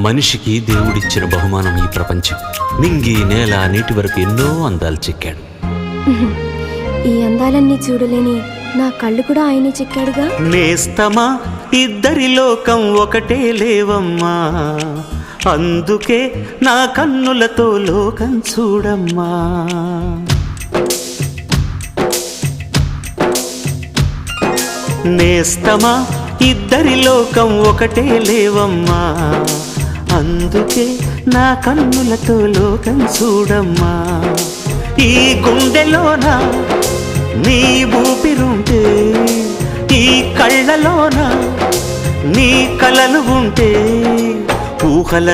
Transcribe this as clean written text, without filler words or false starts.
మనిషికి దేవుడిచ్చిన బహుమానం ఈ ప్రపంచం. నింగి నేల నీటి వరకు ఎన్నో అందాలు చెక్కాడు. ఈ అందాలన్నీ చూడలేని నా కళ్ళు కూడా ఆయనే చెక్కాడుగా. నేస్తమా ఇద్దరి లోకం ఒకటే లేవమ్మా, అందుకే నా కన్నులతో లోకం చూడమ్మా. నేస్తమా ఇద్దరి లోకం ఒకటే లేవమ్మా, అందుకే నా కన్నులతో లోకం చూడమ్మా. ఈ గుండెలోన నీ ఊపిరుంటే, ఈ కళ్ళలోన నీ కలలు ఉంటే, ఊహల